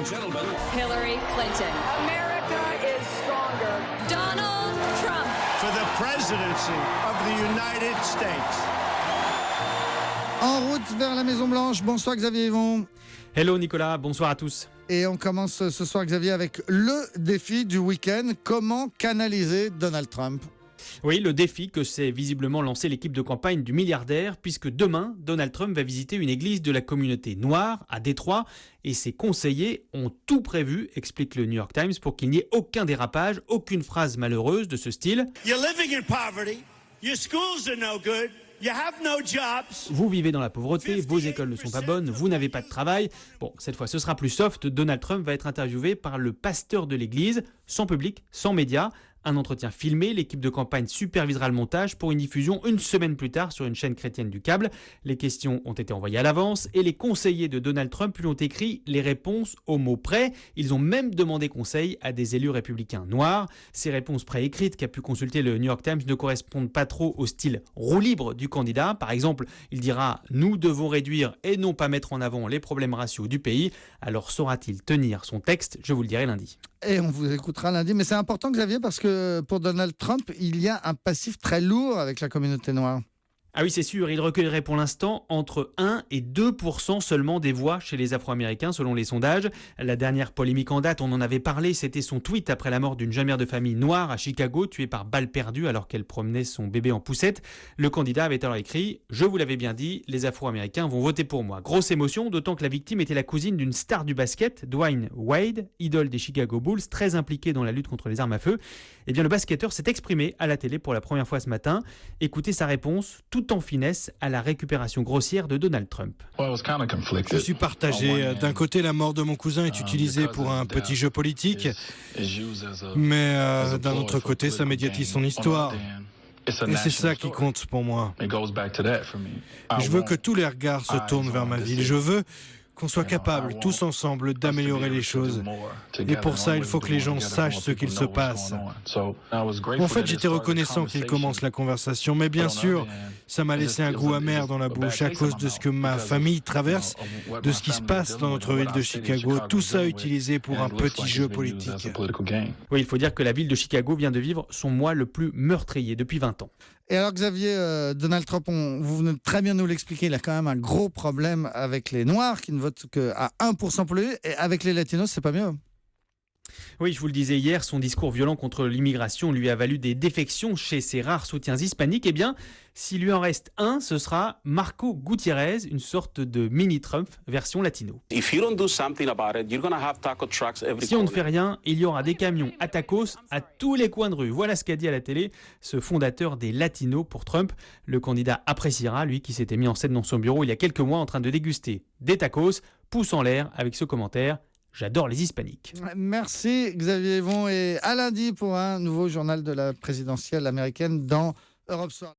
and gentlemen, Hillary Clinton. America is stronger. Donald Trump. for the presidency of the United States. En route vers la Maison-Blanche. Bonsoir Xavier Yvon. Hello Nicolas, bonsoir à tous. Et on commence ce soir Xavier avec le défi du week-end. Comment canaliser Donald Trump ? Oui, le défi que s'est visiblement lancé l'équipe de campagne du milliardaire, puisque demain, Donald Trump va visiter une église de la communauté noire à Détroit et ses conseillers ont tout prévu, explique le New York Times, pour qu'il n'y ait aucun dérapage, aucune phrase malheureuse de ce style. You're living in poverty. Your schools are no good. You have no jobs. Vous vivez dans la pauvreté, vos écoles ne sont pas bonnes, vous n'avez pas de travail. Bon, cette fois ce sera plus soft, Donald Trump va être interviewé par le pasteur de l'église, sans public, sans médias. Un entretien filmé, l'équipe de campagne supervisera le montage pour une diffusion une semaine plus tard sur une chaîne chrétienne du câble. Les questions ont été envoyées à l'avance et les conseillers de Donald Trump lui ont écrit les réponses au mot près. Ils ont même demandé conseil à des élus républicains noirs. Ces réponses préécrites qu'a pu consulter le New York Times ne correspondent pas trop au style roue libre du candidat. Par exemple, il dira « Nous devons réduire et non pas mettre en avant les problèmes raciaux du pays ». Alors saura-t-il tenir son texte ? Je vous le dirai lundi. Et on vous écoutera lundi. Mais c'est important Xavier parce que pour Donald Trump, il y a un passif très lourd avec la communauté noire. Ah oui, c'est sûr, il recueillerait pour l'instant entre 1 et 2% seulement des voix chez les Afro-Américains selon les sondages. La dernière polémique en date, on en avait parlé, c'était son tweet après la mort d'une jeune mère de famille noire à Chicago, tuée par balle perdue alors qu'elle promenait son bébé en poussette. Le candidat avait alors écrit « Je vous l'avais bien dit, les Afro-Américains vont voter pour moi ». Grosse émotion, d'autant que la victime était la cousine d'une star du basket, Dwayne Wade, idole des Chicago Bulls, très impliqué dans la lutte contre les armes à feu. Eh bien, le basketteur s'est exprimé à la télé pour la première fois ce matin. Écoutez sa réponse, tout en finesse à la récupération grossière de Donald Trump. Je suis partagé. D'un côté, la mort de mon cousin est utilisée pour un petit jeu politique, mais d'un autre côté, ça médiatise son histoire. Et c'est ça qui compte pour moi. Je veux que tous les regards se tournent vers ma ville. Je veux qu'on soit capable, tous ensemble, d'améliorer les choses. Et pour ça, il faut que les gens sachent ce qu'il se passe. En fait, j'étais reconnaissant qu'il commence la conversation, mais bien sûr, ça m'a laissé un goût amer dans la bouche à cause de ce que ma famille traverse, de ce qui se passe dans notre ville de Chicago, tout ça utilisé pour un petit jeu politique. Oui, il faut dire que la ville de Chicago vient de vivre son mois le plus meurtrier depuis 20 ans. Et alors Xavier, Donald Trump, vous venez de très bien nous l'expliquer, il a quand même un gros problème avec les Noirs qui ne votent qu'à 1% pour lui, et avec les Latinos, c'est pas mieux. Oui, je vous le disais hier, son discours violent contre l'immigration lui a valu des défections chez ses rares soutiens hispaniques. Eh bien, s'il lui en reste un, ce sera Marco Gutiérrez, une sorte de mini-Trump version latino. Si on ne fait rien, il y aura des camions à tacos à tous les coins de rue. Voilà ce qu'a dit à la télé ce fondateur des Latinos pour Trump. Le candidat appréciera, lui qui s'était mis en scène dans son bureau il y a quelques mois en train de déguster des tacos, pouce en l'air avec ce commentaire. J'adore les hispaniques. Merci Xavier Yvon et à lundi pour un nouveau journal de la présidentielle américaine dans Europe Soir.